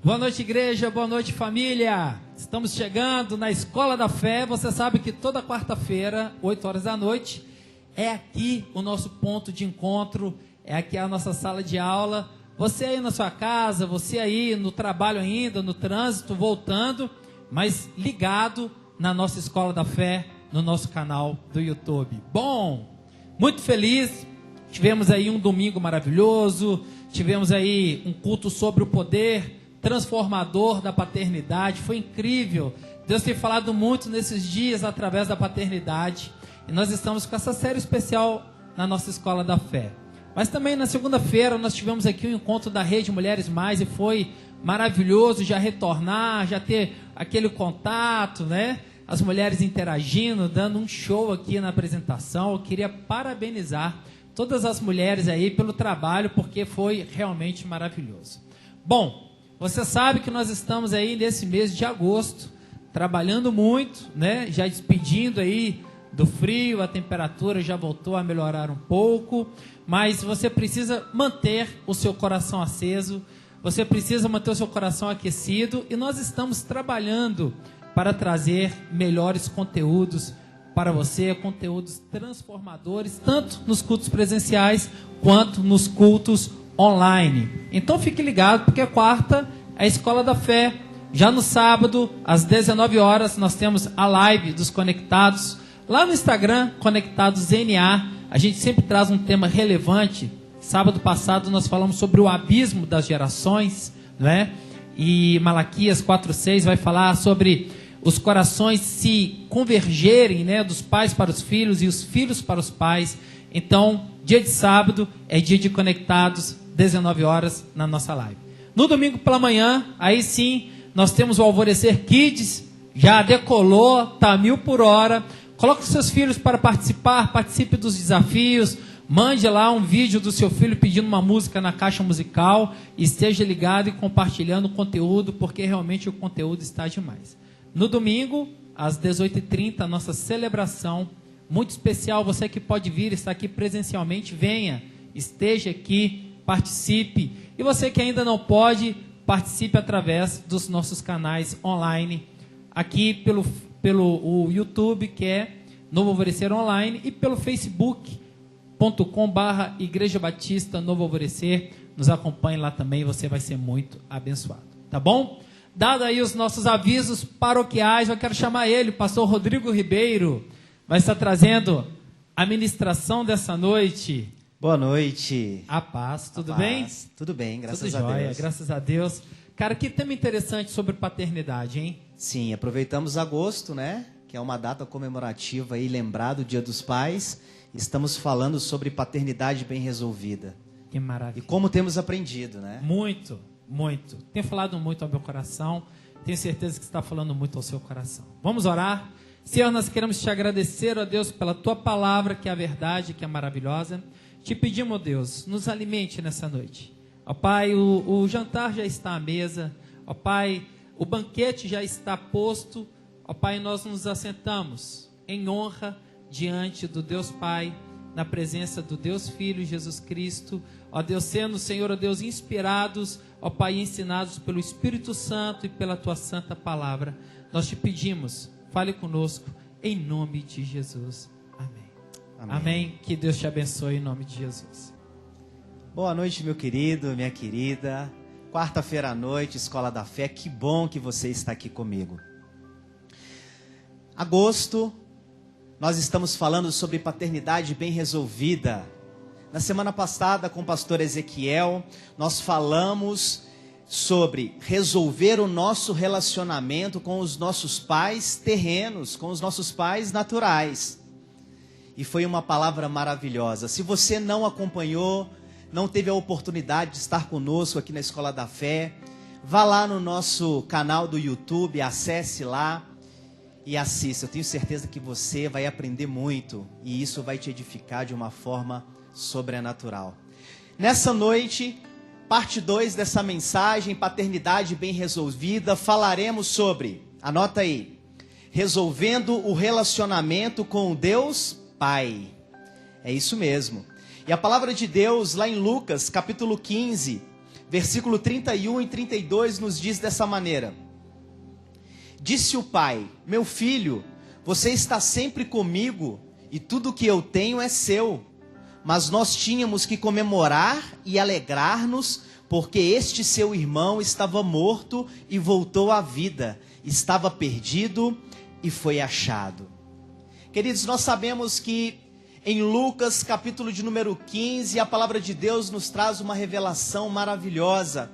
Boa noite, igreja, boa noite, família. Estamos chegando na Escola da Fé. Você sabe que toda quarta-feira, 8 horas da noite, é aqui o nosso ponto de encontro, é aqui a nossa sala de aula. Você aí na sua casa, você aí no trabalho ainda, no trânsito, voltando, mas ligado na nossa Escola da Fé, no nosso canal do YouTube. Bom, muito feliz, tivemos aí um domingo maravilhoso, tivemos aí um culto sobre o poder transformador da paternidade, foi incrível. Deus tem falado muito nesses dias através da paternidade, e nós estamos com essa série especial na nossa Escola da Fé. Mas também na segunda-feira nós tivemos aqui um encontro da Rede Mulheres Mais, e foi maravilhoso já retornar, já ter aquele contato, né? As mulheres interagindo, dando um show aqui na apresentação. Eu queria parabenizar todas as mulheres aí pelo trabalho, porque foi realmente maravilhoso. Bom, você sabe que nós estamos aí nesse mês de agosto, trabalhando muito, né? Já despedindo aí do frio, a temperatura já voltou a melhorar um pouco, mas você precisa manter o seu coração aceso, você precisa manter o seu coração aquecido, e nós estamos trabalhando para trazer melhores conteúdos para você, conteúdos transformadores, tanto nos cultos presenciais quanto nos cultos online. Então fique ligado, porque quarta é a Escola da Fé. Já no sábado, às 19 horas, nós temos a live dos Conectados. Lá no Instagram, Conectados NA, a gente sempre traz um tema relevante. Sábado passado nós falamos sobre o abismo das gerações, não é? E Malaquias 4:6 vai falar sobre os corações se convergerem, né, dos pais para os filhos e os filhos para os pais. Então, dia de sábado é dia de Conectados, 19 horas na nossa live. No domingo pela manhã, aí sim, nós temos o Alvorecer Kids, já decolou, tá 1000 por hora. Coloque os seus filhos para participar, participe dos desafios, mande lá um vídeo do seu filho pedindo uma música na caixa musical, e esteja ligado e compartilhando o conteúdo, porque realmente o conteúdo está demais. No domingo, às 18h30, a nossa celebração muito especial. Você que pode vir, está aqui presencialmente, venha, esteja aqui, participe. E você que ainda não pode, participe através dos nossos canais online, aqui pelo YouTube, que é Novo Alvorecer Online, e pelo facebook.com/Igreja Batista Novo Alvorecer. Nos acompanhe lá também, você vai ser muito abençoado, tá bom? Dado aí os nossos avisos paroquiais, eu quero chamar ele, o pastor Rodrigo Ribeiro, vai estar trazendo a ministração dessa noite. Boa noite. A paz, tudo bem? Tudo bem, graças a Joia, Deus. graças a Deus. Cara, que tema interessante sobre paternidade, hein? Sim, aproveitamos agosto, né? Que é uma data comemorativa aí, lembrar do Dia dos Pais. Estamos falando sobre paternidade bem resolvida. Que maravilha. E como temos aprendido, né? Muito, muito. Tem falado muito ao meu coração. Tenho certeza que está falando muito ao seu coração. Vamos orar? Senhor, nós queremos te agradecer, ó Deus, pela tua palavra, que é a verdade, que é maravilhosa. Te pedimos, ó Deus, nos alimente nessa noite. Ó Pai, o jantar já está à mesa. Ó Pai, o banquete já está posto. Ó Pai, nós nos assentamos em honra diante do Deus Pai, na presença do Deus Filho Jesus Cristo. Ó Deus, sendo, Senhor, ó Deus, inspirados, ó Pai, ensinados pelo Espírito Santo e pela tua santa palavra. Nós te pedimos, fale conosco, em nome de Jesus. Amém. Amém. Amém. Que Deus te abençoe em nome de Jesus. Boa noite, meu querido, minha querida. Quarta-feira à noite, Escola da Fé. Que bom que você está aqui comigo. Agosto, nós estamos falando sobre paternidade bem resolvida. Na semana passada, com o pastor Ezequiel, nós falamos sobre resolver o nosso relacionamento com os nossos pais terrenos, com os nossos pais naturais. E foi uma palavra maravilhosa. Se você não acompanhou, não teve a oportunidade de estar conosco aqui na Escola da Fé, vá lá no nosso canal do YouTube, acesse lá e assista. Eu tenho certeza que você vai aprender muito e isso vai te edificar de uma forma sobrenatural. Nessa noite, parte 2 dessa mensagem, paternidade bem resolvida, falaremos sobre, anota aí, resolvendo o relacionamento com Deus Pai. É isso mesmo. E a palavra de Deus, lá em Lucas, capítulo 15, versículo 31 e 32 nos diz dessa maneira: Disse o pai: Meu filho, você está sempre comigo e tudo que eu tenho é seu. Mas nós tínhamos que comemorar e alegrar-nos, porque este seu irmão estava morto e voltou à vida, estava perdido e foi achado. Queridos, nós sabemos que em Lucas, capítulo de número 15, a palavra de Deus nos traz uma revelação maravilhosa.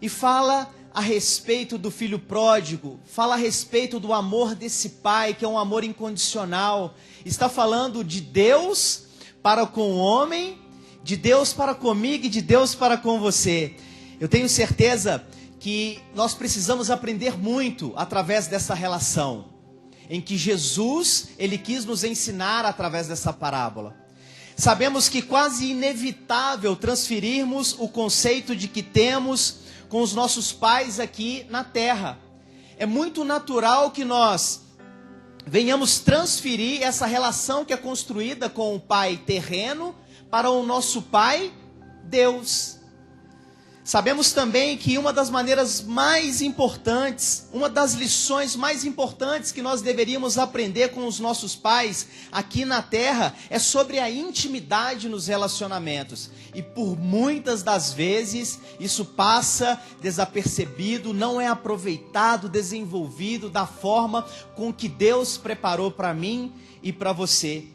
E fala a respeito do filho pródigo, fala a respeito do amor desse pai, que é um amor incondicional. Está falando de Deus para com o homem, de Deus para comigo e de Deus para com você. Eu tenho certeza que nós precisamos aprender muito através dessa relação, em que Jesus, ele quis nos ensinar através dessa parábola. Sabemos que quase inevitável transferirmos o conceito de que temos com os nossos pais aqui na terra. É muito natural que nós venhamos transferir essa relação que é construída com o pai terreno para o nosso pai Deus. Sabemos também que uma das maneiras mais importantes, uma das lições mais importantes que nós deveríamos aprender com os nossos pais aqui na terra é sobre a intimidade nos relacionamentos. E por muitas das vezes isso passa desapercebido, não é aproveitado, desenvolvido da forma com que Deus preparou para mim e para você.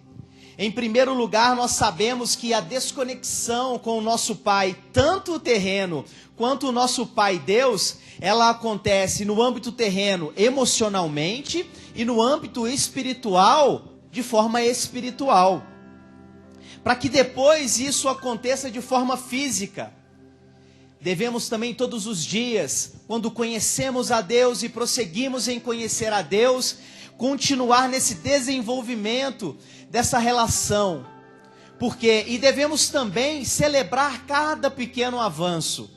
Em primeiro lugar, nós sabemos que a desconexão com o nosso pai, tanto o terreno quanto o nosso pai Deus, ela acontece no âmbito terreno emocionalmente e no âmbito espiritual de forma espiritual. Para que depois isso aconteça de forma física. Devemos também todos os dias, quando conhecemos a Deus e prosseguimos em conhecer a Deus, continuar nesse desenvolvimento dessa relação. E devemos também celebrar cada pequeno avanço.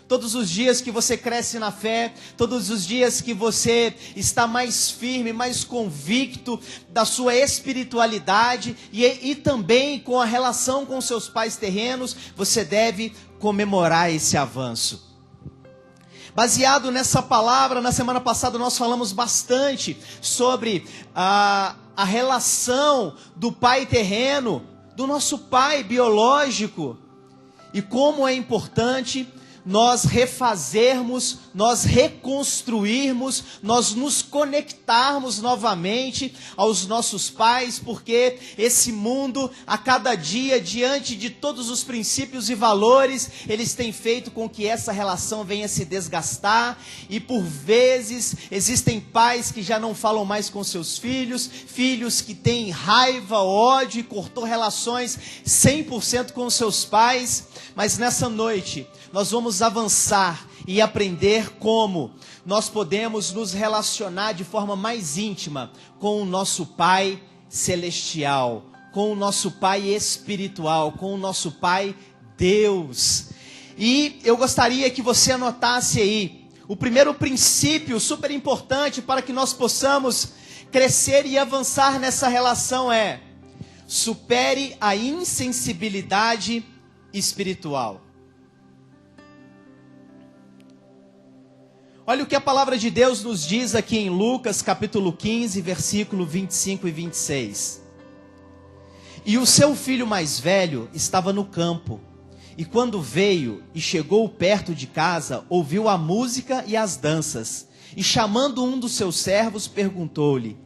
Todos os dias que você cresce na fé, todos os dias que você está mais firme, mais convicto da sua espiritualidade e também com a relação com seus pais terrenos, você deve comemorar esse avanço. Baseado nessa palavra, na semana passada nós falamos bastante sobre a relação do pai terreno, do nosso pai biológico, e como é importante nós refazermos, nós reconstruirmos, nós nos conectarmos novamente aos nossos pais, porque esse mundo, a cada dia, diante de todos os princípios e valores, eles têm feito com que essa relação venha se desgastar, e por vezes existem pais que já não falam mais com seus filhos, filhos que têm raiva, ódio e cortou relações 100% com seus pais. Mas nessa noite nós vamos avançar e aprender como nós podemos nos relacionar de forma mais íntima com o nosso Pai celestial, com o nosso Pai espiritual, com o nosso Pai Deus. E eu gostaria que você anotasse aí o primeiro princípio super importante para que nós possamos crescer e avançar nessa relação é: supere a insensibilidade espiritual. Olha o que a palavra de Deus nos diz aqui em Lucas capítulo 15, versículo 25 e 26. E o seu filho mais velho estava no campo, e quando veio e chegou perto de casa, ouviu a música e as danças, e chamando um dos seus servos, perguntou-lhe: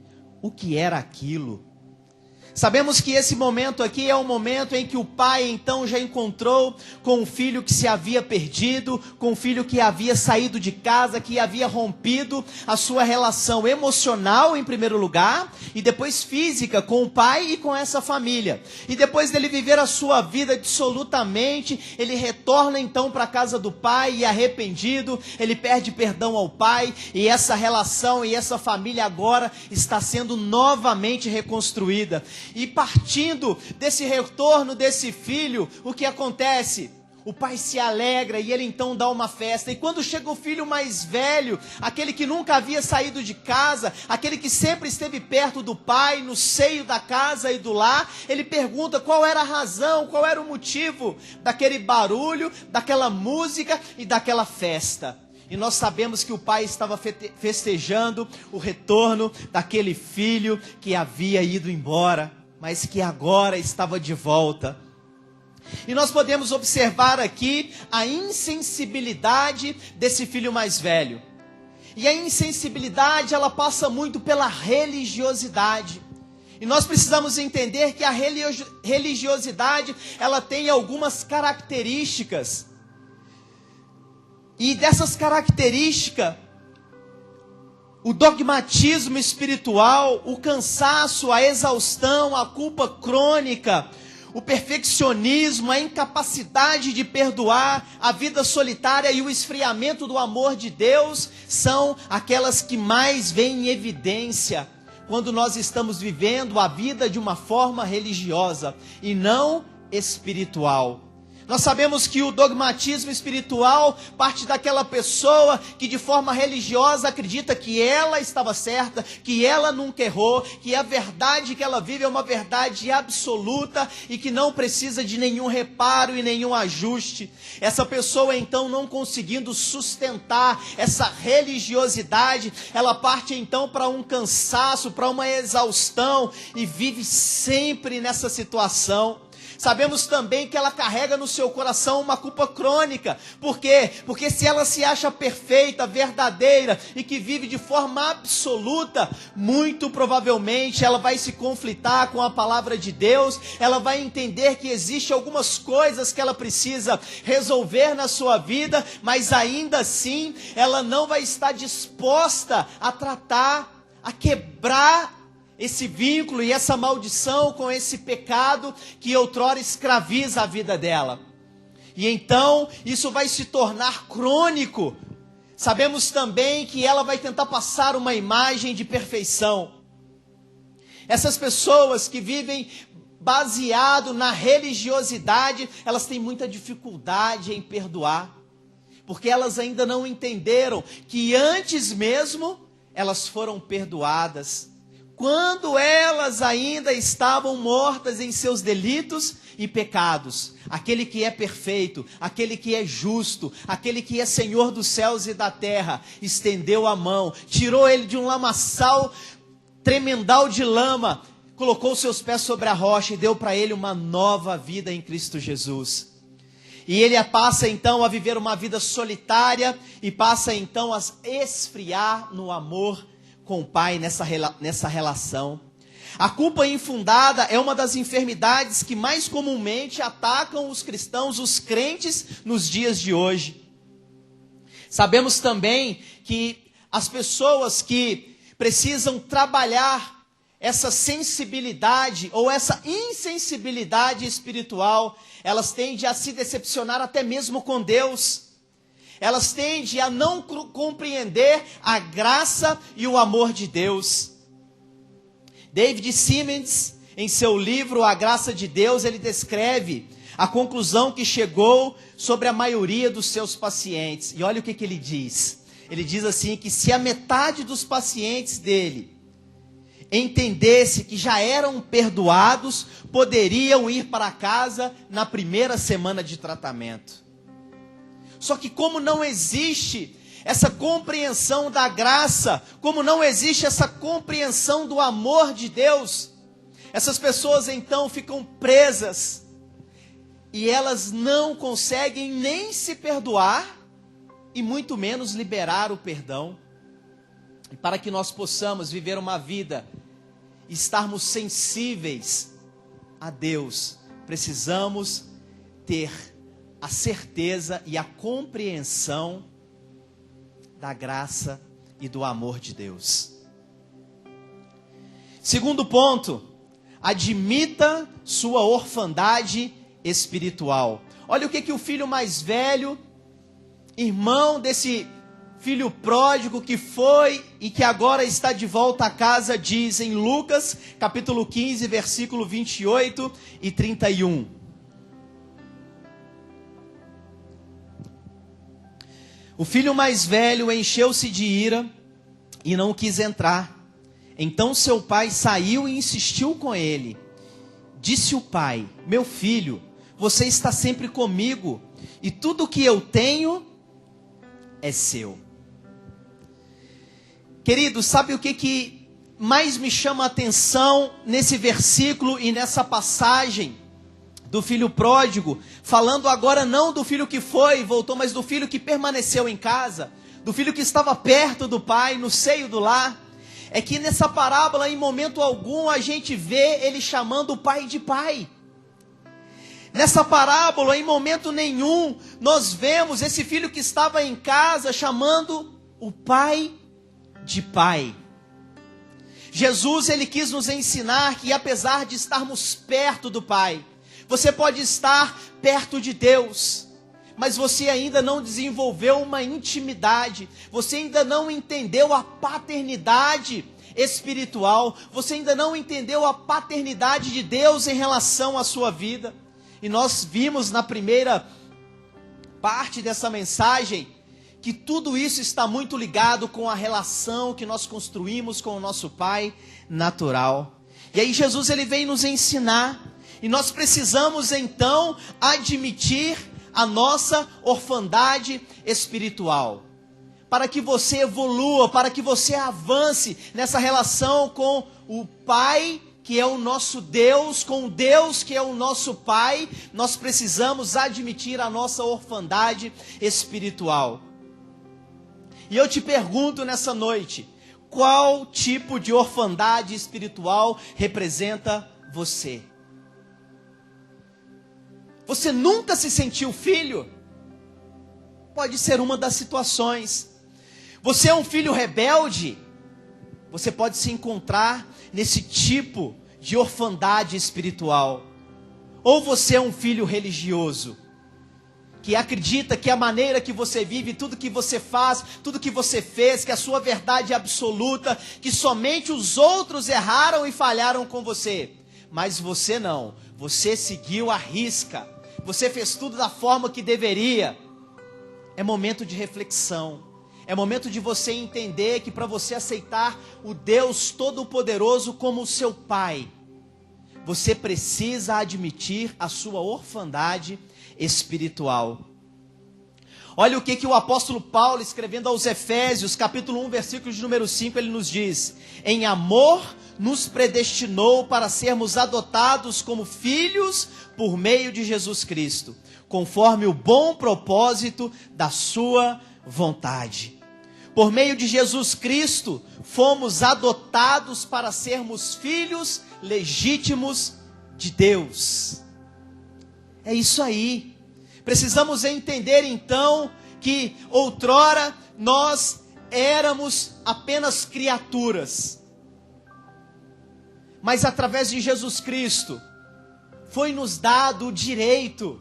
o que era aquilo? Sabemos que esse momento aqui é o momento em que o pai então já encontrou com o filho que se havia perdido, com o filho que havia saído de casa, que havia rompido a sua relação emocional em primeiro lugar, e depois física com o pai e com essa família. E depois dele viver a sua vida dissolutamente, ele retorna então para a casa do pai e arrependido, ele pede perdão ao pai, e essa relação e essa família agora está sendo novamente reconstruída. E partindo desse retorno desse filho, o que acontece? O pai se alegra e ele então dá uma festa. E quando chega o filho mais velho, aquele que nunca havia saído de casa, aquele que sempre esteve perto do pai, no seio da casa e do lar, ele pergunta qual era a razão, qual era o motivo daquele barulho, daquela música e daquela festa. E nós sabemos que o pai estava festejando o retorno daquele filho que havia ido embora, mas que agora estava de volta. E nós podemos observar aqui a insensibilidade desse filho mais velho. E a insensibilidade, ela passa muito pela religiosidade. E nós precisamos entender que a religiosidade, ela tem algumas características. E dessas características, o dogmatismo espiritual, o cansaço, a exaustão, a culpa crônica, o perfeccionismo, a incapacidade de perdoar, a vida solitária e o esfriamento do amor de Deus são aquelas que mais vêm em evidência quando nós estamos vivendo a vida de uma forma religiosa e não espiritual. Nós sabemos que o dogmatismo espiritual parte daquela pessoa que de forma religiosa acredita que ela estava certa, que ela nunca errou, que a verdade que ela vive é uma verdade absoluta e que não precisa de nenhum reparo e nenhum ajuste. Essa pessoa então, não conseguindo sustentar essa religiosidade, ela parte então para um cansaço, para uma exaustão e vive sempre nessa situação. Sabemos também que ela carrega no seu coração uma culpa crônica. Por quê? Porque se ela se acha perfeita, verdadeira e que vive de forma absoluta, muito provavelmente ela vai se conflitar com a palavra de Deus, ela vai entender que existem algumas coisas que ela precisa resolver na sua vida, mas ainda assim ela não vai estar disposta a tratar, a quebrar esse vínculo e essa maldição com esse pecado que outrora escraviza a vida dela. E então isso vai se tornar crônico. Sabemos também que ela vai tentar passar uma imagem de perfeição. Essas pessoas que vivem baseado na religiosidade, elas têm muita dificuldade em perdoar, porque elas ainda não entenderam que antes mesmo elas foram perdoadas, quando elas ainda estavam mortas em seus delitos e pecados. Aquele que é perfeito, aquele que é justo, aquele que é Senhor dos céus e da terra, estendeu a mão, tirou ele de um lamaçal tremendal de lama, colocou seus pés sobre a rocha e deu para ele uma nova vida em Cristo Jesus. E ele passa então a viver uma vida solitária e passa então a esfriar no amor com o Pai nessa relação. A culpa infundada é uma das enfermidades que mais comumente atacam os cristãos, os crentes, nos dias de hoje. Sabemos também que as pessoas que precisam trabalhar essa sensibilidade ou essa insensibilidade espiritual, elas tendem a se decepcionar até mesmo com Deus. Elas tendem a não compreender a graça e o amor de Deus. David Simmons, em seu livro A Graça de Deus, ele descreve a conclusão que chegou sobre a maioria dos seus pacientes. E olha o que ele diz. Ele diz assim, que se a metade dos pacientes dele entendesse que já eram perdoados, poderiam ir para casa na primeira semana de tratamento. Só que como não existe essa compreensão da graça, como não existe essa compreensão do amor de Deus, essas pessoas então ficam presas e elas não conseguem nem se perdoar e muito menos liberar o perdão. E para que nós possamos viver uma vida, estarmos sensíveis a Deus, precisamos ter a certeza e a compreensão da graça e do amor de Deus. Segundo ponto, admita sua orfandade espiritual. Olha o que o filho mais velho, irmão desse filho pródigo que foi e que agora está de volta a casa, diz em Lucas, capítulo 15, versículo 28 e 31. O filho mais velho encheu-se de ira e não quis entrar. Então seu pai saiu e insistiu com ele. Disse o pai: meu filho, você está sempre comigo e tudo que eu tenho é seu. Querido, sabe o que mais me chama a atenção nesse versículo e nessa passagem do filho pródigo, falando agora não do filho que foi e voltou, mas do filho que permaneceu em casa, do filho que estava perto do pai, no seio do lar, é que nessa parábola, em momento algum, a gente vê ele chamando o pai de pai. Nessa parábola, em momento nenhum, nós vemos esse filho que estava em casa chamando o pai de pai. Jesus, ele quis nos ensinar que apesar de estarmos perto do pai, você pode estar perto de Deus, mas você ainda não desenvolveu uma intimidade, você ainda não entendeu a paternidade espiritual, você ainda não entendeu a paternidade de Deus em relação à sua vida. E nós vimos na primeira parte dessa mensagem que tudo isso está muito ligado com a relação que nós construímos com o nosso Pai natural. E aí Jesus, ele vem nos ensinar, e nós precisamos então admitir a nossa orfandade espiritual, para que você evolua, para que você avance nessa relação com o Pai, que é o nosso Deus, com o Deus que é o nosso Pai. Nós precisamos admitir a nossa orfandade espiritual. E eu te pergunto nessa noite, qual tipo de orfandade espiritual representa você? Você nunca se sentiu filho? Pode ser uma das situações. Você é um filho rebelde? Você pode se encontrar nesse tipo de orfandade espiritual. Ou você é um filho religioso, que acredita que a maneira que você vive, tudo que você faz, tudo que você fez, que a sua verdade é absoluta, que somente os outros erraram e falharam com você. Mas você não, você seguiu à risca, você fez tudo da forma que deveria. É momento de reflexão, é momento de você entender que para você aceitar o Deus Todo-Poderoso como o seu Pai, você precisa admitir a sua orfandade espiritual. Olha o que o apóstolo Paulo, escrevendo aos Efésios, capítulo 1, versículo de número 5, ele nos diz: em amor nos predestinou para sermos adotados como filhos por meio de Jesus Cristo, conforme o bom propósito da sua vontade. Por meio de Jesus Cristo, fomos adotados para sermos filhos legítimos de Deus. É isso aí. Precisamos entender então que outrora nós éramos apenas criaturas, mas através de Jesus Cristo foi nos dado o direito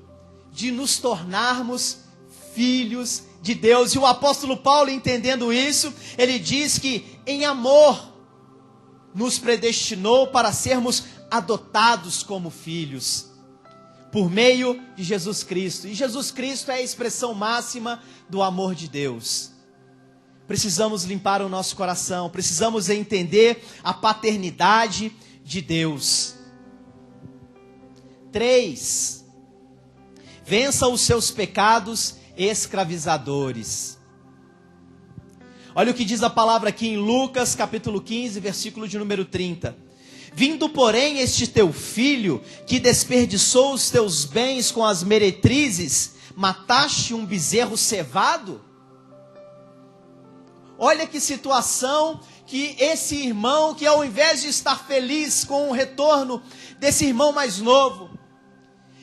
de nos tornarmos filhos de Deus. E o apóstolo Paulo, entendendo isso, ele diz que em amor nos predestinou para sermos adotados como filhos, por meio de Jesus Cristo. E Jesus Cristo é a expressão máxima do amor de Deus. Precisamos limpar o nosso coração, precisamos entender a paternidade de Deus. 3. Vença os seus pecados escravizadores. Olha o que diz a palavra aqui em Lucas, capítulo 15, versículo de número 30. Vindo, porém, este teu filho, que desperdiçou os teus bens com as meretrizes, mataste um bezerro cevado? Olha que situação que esse irmão, que ao invés de estar feliz com o retorno desse irmão mais novo,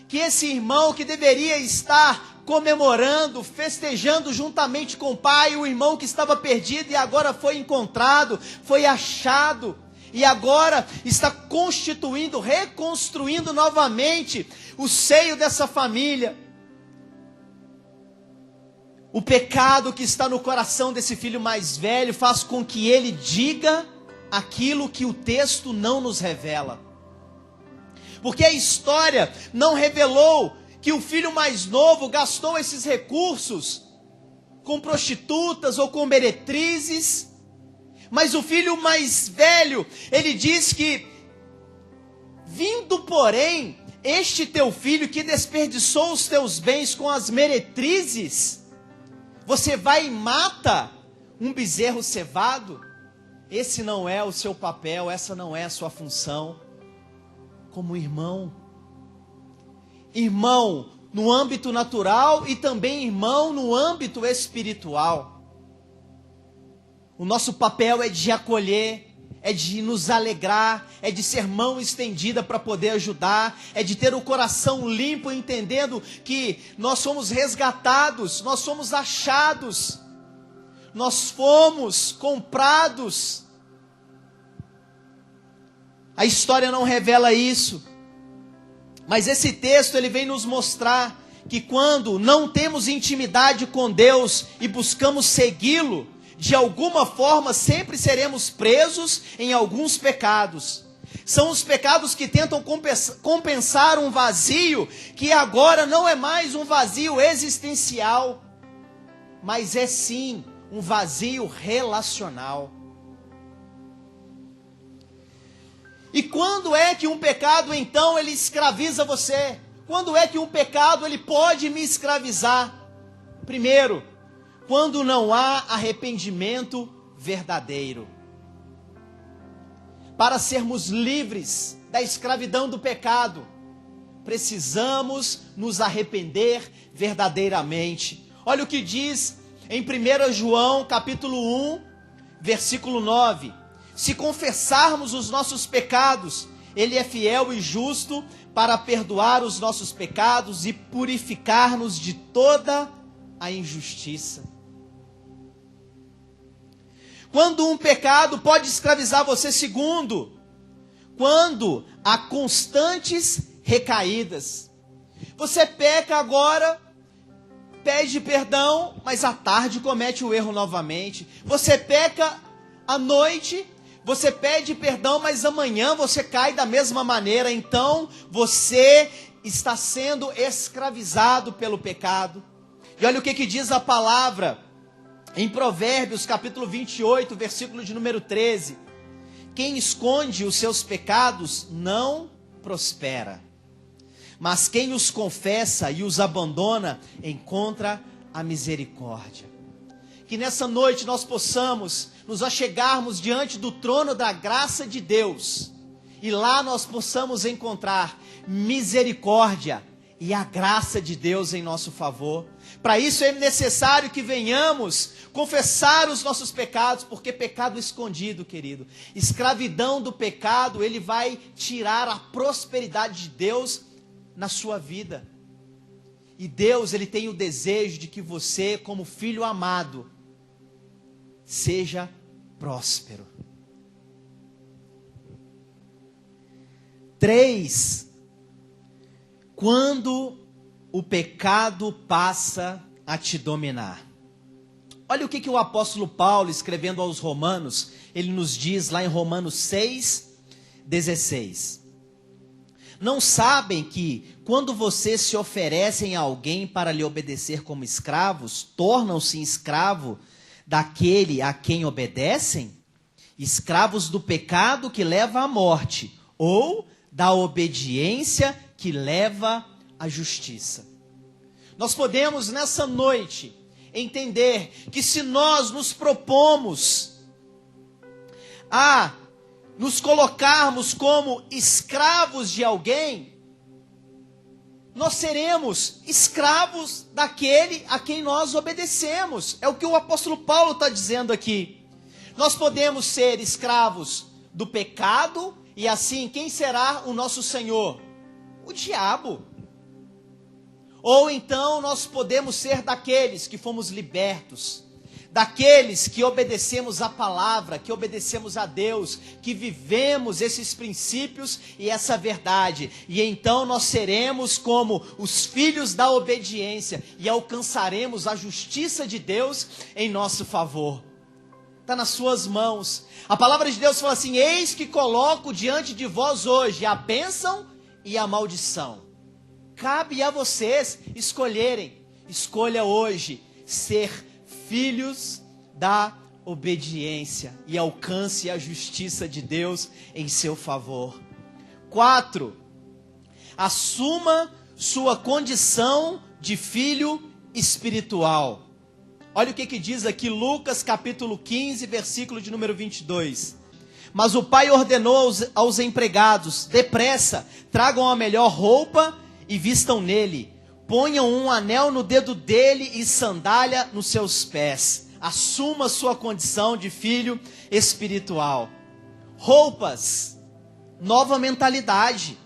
que esse irmão que deveria estar comemorando, festejando juntamente com o pai, o irmão que estava perdido e agora foi encontrado, foi achado, e agora está constituindo, reconstruindo novamente o seio dessa família. O pecado que está no coração desse filho mais velho faz com que ele diga aquilo que o texto não nos revela. Porque a história não revelou que o filho mais novo gastou esses recursos com prostitutas ou com meretrizes. Mas o filho mais velho, ele diz que, vindo porém, este teu filho que desperdiçou os teus bens com as meretrizes, você vai e mata um bezerro cevado? Esse não é o seu papel, essa não é a sua função como irmão. Irmão no âmbito natural e também irmão no âmbito espiritual. O nosso papel é de acolher, é de nos alegrar, é de ser mão estendida para poder ajudar, é de ter o coração limpo, entendendo que nós somos resgatados, nós somos achados, nós fomos comprados. A história não revela isso, mas esse texto ele vem nos mostrar que quando não temos intimidade com Deus e buscamos segui-lo, de alguma forma sempre seremos presos em alguns pecados. São os pecados que tentam compensar um vazio que agora não é mais um vazio existencial, mas é sim um vazio relacional. E quando é que um pecado então ele escraviza você? Quando é que um pecado ele pode me escravizar? Primeiro, quando não há arrependimento verdadeiro. Para sermos livres da escravidão do pecado, precisamos nos arrepender verdadeiramente. Olha o que diz em 1 João capítulo 1, versículo 9. Se confessarmos os nossos pecados, Ele é fiel e justo para perdoar os nossos pecados e purificar-nos de toda a injustiça. Quando um pecado pode escravizar você? Segundo, quando há constantes recaídas. Você peca agora, pede perdão, mas à tarde comete o erro novamente. Você peca à noite, você pede perdão, mas amanhã você cai da mesma maneira. Então você está sendo escravizado pelo pecado. E olha o que diz a palavra em Provérbios capítulo 28, versículo de número 13. Quem esconde os seus pecados não prospera, mas quem os confessa e os abandona encontra a misericórdia. Que nessa noite nós possamos nos achegarmos diante do trono da graça de Deus e lá nós possamos encontrar misericórdia e a graça de Deus em nosso favor. Para isso é necessário que venhamos confessar os nossos pecados, porque pecado escondido, querido, escravidão do pecado, ele vai tirar a prosperidade de Deus na sua vida. E Deus, ele tem o desejo de que você, como filho amado, seja próspero. 3. Quando o pecado passa a te dominar. Olha o que o apóstolo Paulo, escrevendo aos Romanos, ele nos diz lá em Romanos 6:16. Não sabem que, quando vocês se oferecem a alguém para lhe obedecer como escravos, tornam-se escravo daquele a quem obedecem? Escravos do pecado que leva à morte, ou da obediência que leva à justiça. Nós podemos nessa noite entender que se nós nos propomos a nos colocarmos como escravos de alguém, nós seremos escravos daquele a quem nós obedecemos. É o que o apóstolo Paulo está dizendo aqui. Nós podemos ser escravos do pecado, e assim, quem será o nosso Senhor? O diabo. Ou então nós podemos ser daqueles que fomos libertos, daqueles que obedecemos a palavra, que obedecemos a Deus, que vivemos esses princípios e essa verdade. E então nós seremos como os filhos da obediência e alcançaremos a justiça de Deus em nosso favor. Está nas suas mãos. A palavra de Deus fala assim: eis que coloco diante de vós hoje a bênção e a maldição. Cabe a vocês escolherem. Escolha hoje ser filhos da obediência e alcance a justiça de Deus em seu favor. 4, assuma sua condição de filho espiritual. Olha o que diz aqui Lucas capítulo 15, versículo de número 22. Mas o pai ordenou aos empregados: depressa, tragam a melhor roupa e vistam nele. Ponham um anel no dedo dele e sandália nos seus pés. Assuma sua condição de filho espiritual. Roupas, nova mentalidade.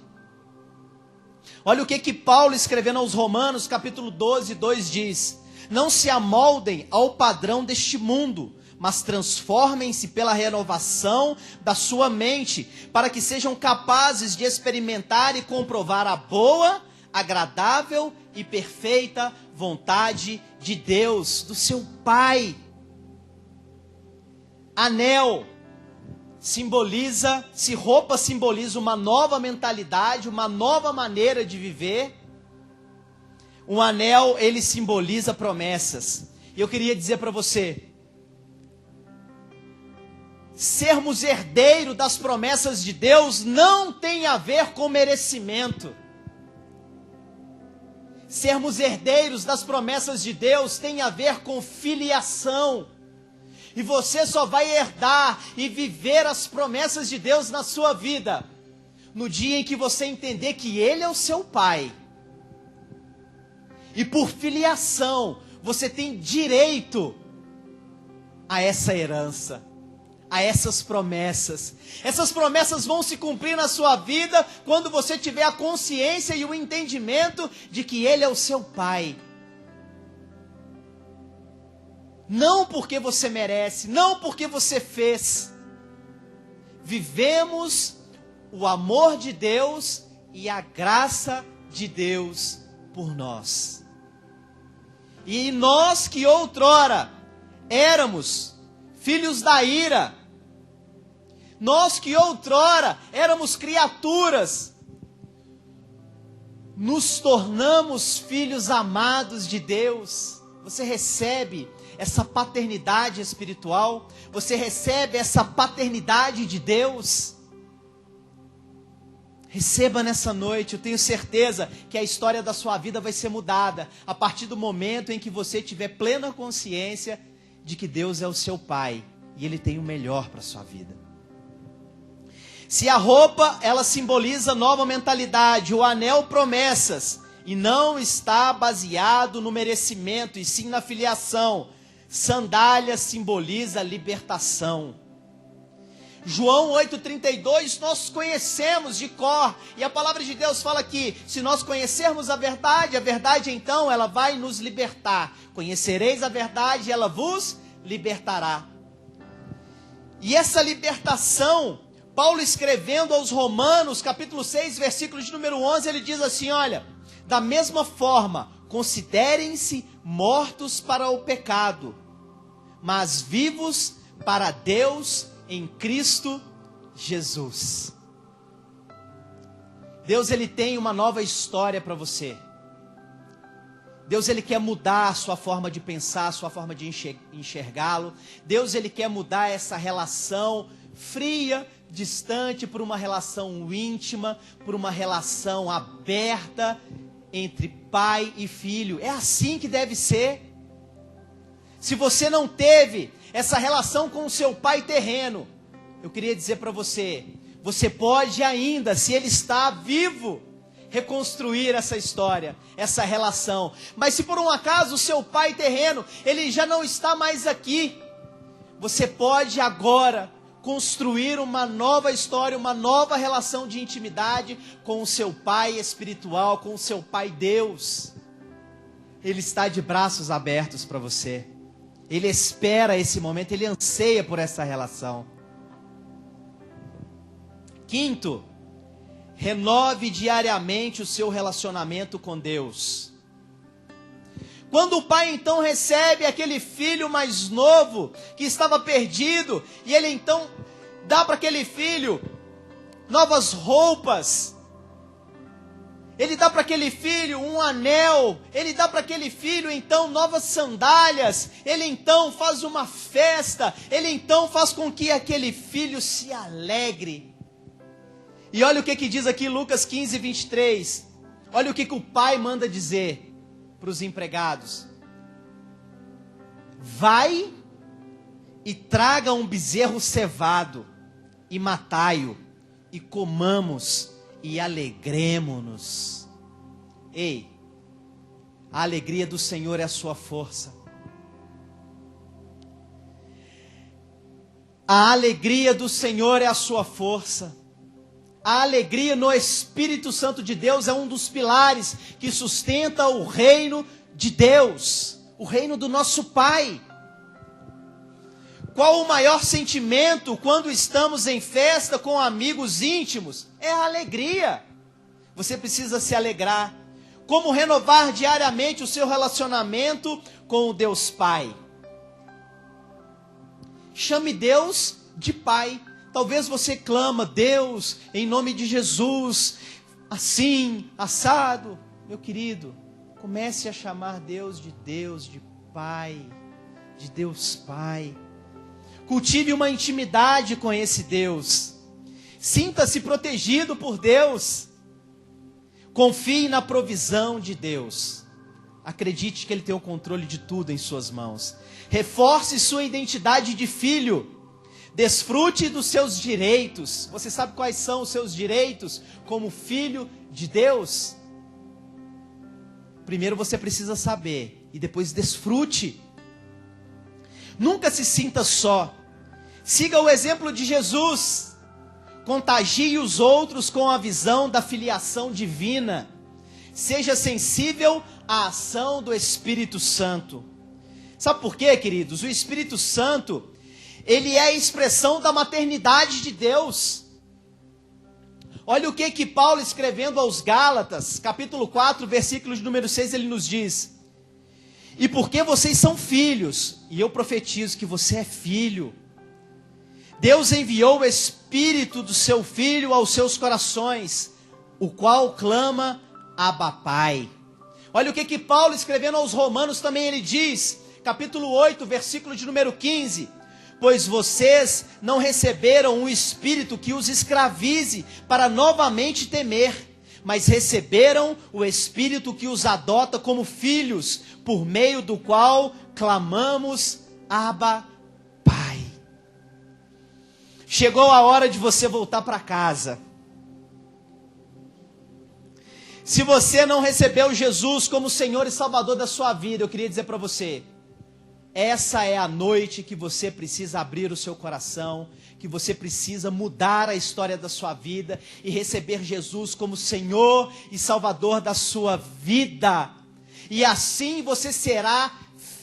Olha o que Paulo, escrevendo aos Romanos, capítulo 12, 2 diz: não se amoldem ao padrão deste mundo, mas transformem-se pela renovação da sua mente, para que sejam capazes de experimentar e comprovar a boa, agradável e perfeita vontade de Deus, do seu Pai. Anel simboliza, se roupa simboliza uma nova mentalidade, uma nova maneira de viver, um anel, ele simboliza promessas. E eu queria dizer para você, sermos herdeiros das promessas de Deus não tem a ver com merecimento. Sermos herdeiros das promessas de Deus tem a ver com filiação. E você só vai herdar e viver as promessas de Deus na sua vida no dia em que você entender que Ele é o seu Pai. E por filiação, você tem direito a essa herança, a essas promessas. Essas promessas vão se cumprir na sua vida quando você tiver a consciência e o entendimento de que Ele é o seu Pai. Não porque você merece, não porque você fez. Vivemos o amor de Deus e a graça de Deus por nós. E nós que outrora éramos filhos da ira, nós que outrora éramos criaturas, nos tornamos filhos amados de Deus. Você recebe essa paternidade espiritual, você recebe essa paternidade de Deus. Receba nessa noite, eu tenho certeza que a história da sua vida vai ser mudada a partir do momento em que você tiver plena consciência de que Deus é o seu Pai e Ele tem o melhor para a sua vida. Se a roupa, ela simboliza nova mentalidade, o anel promessas, e não está baseado no merecimento, e sim na filiação. Sandália simboliza libertação. João 8,32, nós conhecemos de cor, e a palavra de Deus fala que se nós conhecermos a verdade então ela vai nos libertar. Conhecereis a verdade e ela vos libertará. E essa libertação, Paulo escrevendo aos Romanos, capítulo 6, versículo de número 11, ele diz assim, olha, da mesma forma, considerem-se mortos para o pecado, mas vivos para Deus em Cristo Jesus. Deus, Ele tem uma nova história para você. Deus, Ele quer mudar a sua forma de pensar, a sua forma de enxergá-lo. Deus, Ele quer mudar essa relação fria, distante, por uma relação íntima, por uma relação aberta entre pai e filho. É assim que deve ser. Se você não teve essa relação com o seu pai terreno, eu queria dizer para você, você pode ainda, se ele está vivo, reconstruir essa história, essa relação. Mas se por um acaso o seu pai terreno, ele já não está mais aqui, você pode agora construir uma nova história, uma nova relação de intimidade com o seu pai espiritual, com o seu pai Deus. Ele está de braços abertos para você. Ele espera esse momento, ele anseia por essa relação. Quinto, renove diariamente o seu relacionamento com Deus. Quando o pai então recebe aquele filho mais novo que estava perdido, e ele então dá para aquele filho novas roupas, Ele dá para aquele filho um anel, ele dá para aquele filho então novas sandálias, ele então faz uma festa, ele então faz com que aquele filho se alegre. E olha o que diz aqui Lucas 15, 23, olha o que o pai manda dizer para os empregados: vai e traga um bezerro cevado, e matai-o, e comamos, e alegremo-nos. Ei, a alegria do Senhor é a sua força. A alegria do Senhor é a sua força. A alegria no Espírito Santo de Deus é um dos pilares que sustenta o reino de Deus, o reino do nosso Pai. Qual o maior sentimento quando estamos em festa com amigos íntimos? É a alegria. Você precisa se alegrar. Como renovar diariamente o seu relacionamento com o Deus Pai? Chame Deus de Pai. Talvez você clama: Deus, em nome de Jesus, assim, assado. Meu querido, comece a chamar Deus, de Pai, de Deus Pai. Cultive uma intimidade com esse Deus. Sinta-se protegido por Deus. Confie na provisão de Deus. Acredite que Ele tem o controle de tudo em suas mãos. Reforce sua identidade de filho. Desfrute dos seus direitos. Você sabe quais são os seus direitos como filho de Deus? Primeiro você precisa saber e depois desfrute. Nunca se sinta só. Siga o exemplo de Jesus. Contagie os outros com a visão da filiação divina. Seja sensível à ação do Espírito Santo. Sabe por quê, queridos? O Espírito Santo, ele é a expressão da maternidade de Deus. Olha o que Paulo, escrevendo aos Gálatas, capítulo 4, versículo de número 6, ele nos diz: e porque vocês são filhos, e eu profetizo que você é filho, Deus enviou o Espírito do seu Filho aos seus corações, o qual clama: Abba, Pai. Olha o que Paulo, escrevendo aos Romanos, também ele diz, capítulo 8, versículo de número 15: pois vocês não receberam um espírito que os escravize para novamente temer, mas receberam o Espírito que os adota como filhos, por meio do qual clamamos: Abba, Pai. Chegou a hora de você voltar para casa. Se você não recebeu Jesus como Senhor e Salvador da sua vida, eu queria dizer para você: essa é a noite que você precisa abrir o seu coração, que você precisa mudar a história da sua vida e receber Jesus como Senhor e Salvador da sua vida. E assim você será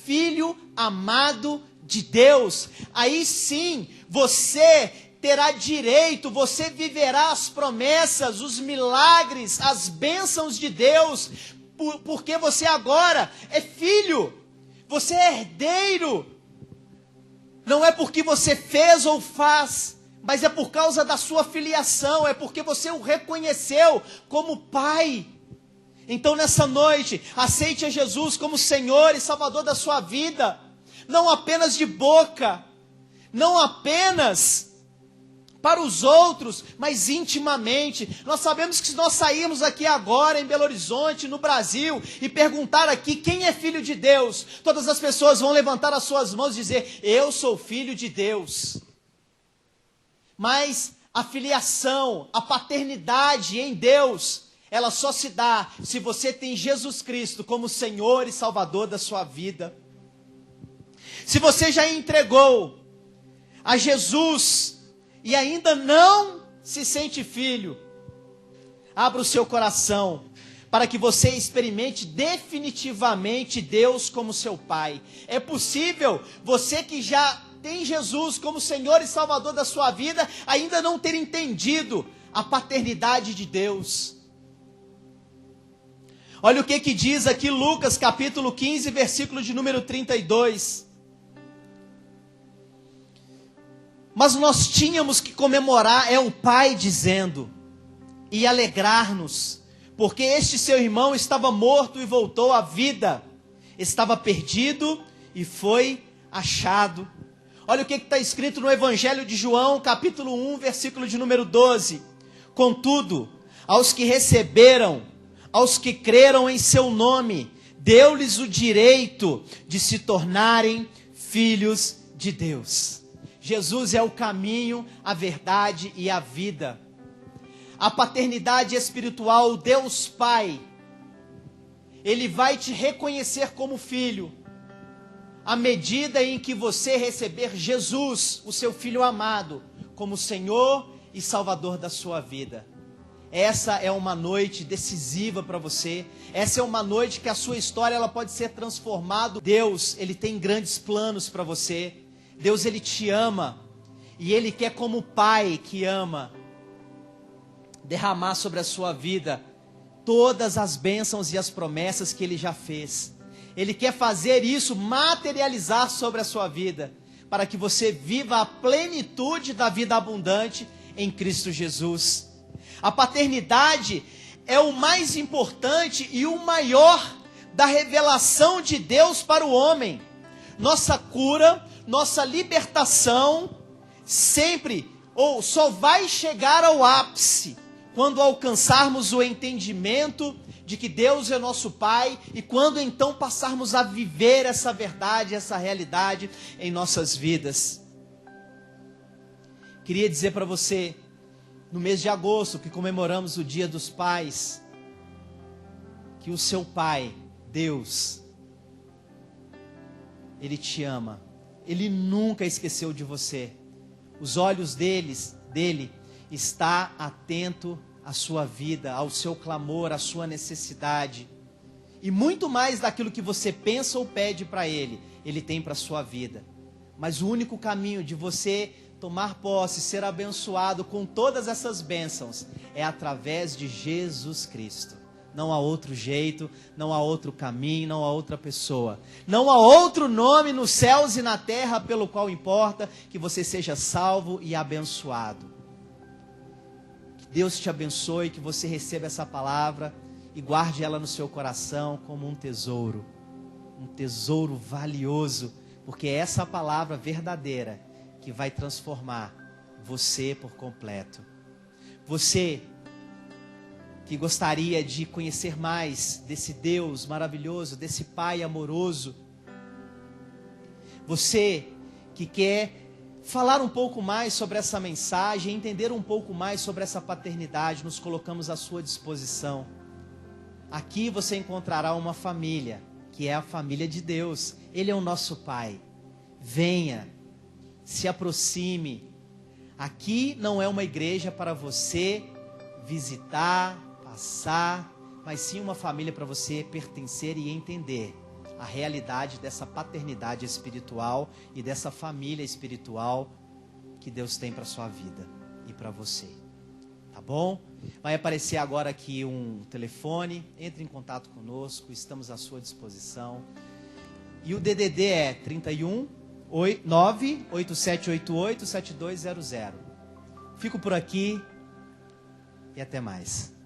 filho amado de Deus. Aí sim, você terá direito, você viverá as promessas, os milagres, as bênçãos de Deus, porque você agora é filho. Você é herdeiro. Não é porque você fez ou faz, mas é por causa da sua filiação, é porque você o reconheceu como pai. Então nessa noite, aceite a Jesus como Senhor e Salvador da sua vida, não apenas de boca, não apenas para os outros, mas intimamente. Nós sabemos que se nós sairmos aqui agora em Belo Horizonte, no Brasil, e perguntar aqui quem é filho de Deus, todas as pessoas vão levantar as suas mãos e dizer: eu sou filho de Deus. Mas a filiação, a paternidade em Deus, ela só se dá se você tem Jesus Cristo como Senhor e Salvador da sua vida. Se você já entregou a Jesus e ainda não se sente filho, abra o seu coração para que você experimente definitivamente Deus como seu Pai. É possível você que já tem Jesus como Senhor e Salvador da sua vida ainda não ter entendido a paternidade de Deus. Olha o que diz aqui Lucas capítulo 15, versículo de número 32. Mas nós tínhamos que comemorar, é o Pai dizendo, e alegrar-nos, porque este seu irmão estava morto e voltou à vida, estava perdido e foi achado. Olha o que está escrito no Evangelho de João, capítulo 1, versículo de número 12. Contudo, aos que receberam, aos que creram em seu nome, deu-lhes o direito de se tornarem filhos de Deus. Jesus é o caminho, a verdade e a vida. A paternidade espiritual, Deus Pai, Ele vai te reconhecer como filho, à medida em que você receber Jesus, o seu Filho amado, como Senhor e Salvador da sua vida. Essa é uma noite decisiva para você. Essa é uma noite que a sua história ela pode ser transformada. Deus, Ele tem grandes planos para você. Deus, Ele te ama. E Ele quer, como Pai que ama, derramar sobre a sua vida todas as bênçãos e as promessas que Ele já fez. Ele quer fazer isso, materializar sobre a sua vida, para que você viva a plenitude da vida abundante em Cristo Jesus. A paternidade é o mais importante e o maior da revelação de Deus para o homem. Nossa cura, nossa libertação, sempre ou só vai chegar ao ápice quando alcançarmos o entendimento de que Deus é nosso Pai e quando então passarmos a viver essa verdade, essa realidade em nossas vidas. Queria dizer para você, no mês de agosto, que comemoramos o Dia dos Pais, que o seu Pai, Deus, Ele te ama. Ele nunca esqueceu de você. Os olhos dele está atento à sua vida, ao seu clamor, à sua necessidade. E muito mais daquilo que você pensa ou pede para Ele, Ele tem para a sua vida. Mas o único caminho de você tomar posse, ser abençoado com todas essas bênçãos, é através de Jesus Cristo. Não há outro jeito, não há outro caminho, não há outra pessoa. Não há outro nome nos céus e na terra pelo qual importa que você seja salvo e abençoado. Que Deus te abençoe, que você receba essa palavra e guarde ela no seu coração como um tesouro valioso, porque é essa palavra verdadeira que vai transformar você por completo. Você que gostaria de conhecer mais desse Deus maravilhoso, desse Pai amoroso. Você que quer falar um pouco mais sobre essa mensagem, entender um pouco mais sobre essa paternidade, nos colocamos à sua disposição. Aqui você encontrará uma família, que é a família de Deus. Ele é o nosso Pai. Venha, se aproxime. Aqui não é uma igreja para você visitar, passar, mas sim uma família para você pertencer e entender a realidade dessa paternidade espiritual e dessa família espiritual que Deus tem para a sua vida e para você. Tá bom? Vai aparecer agora aqui um telefone, entre em contato conosco, estamos à sua disposição. E o DDD é 31 98788 7200. Fico por aqui e até mais.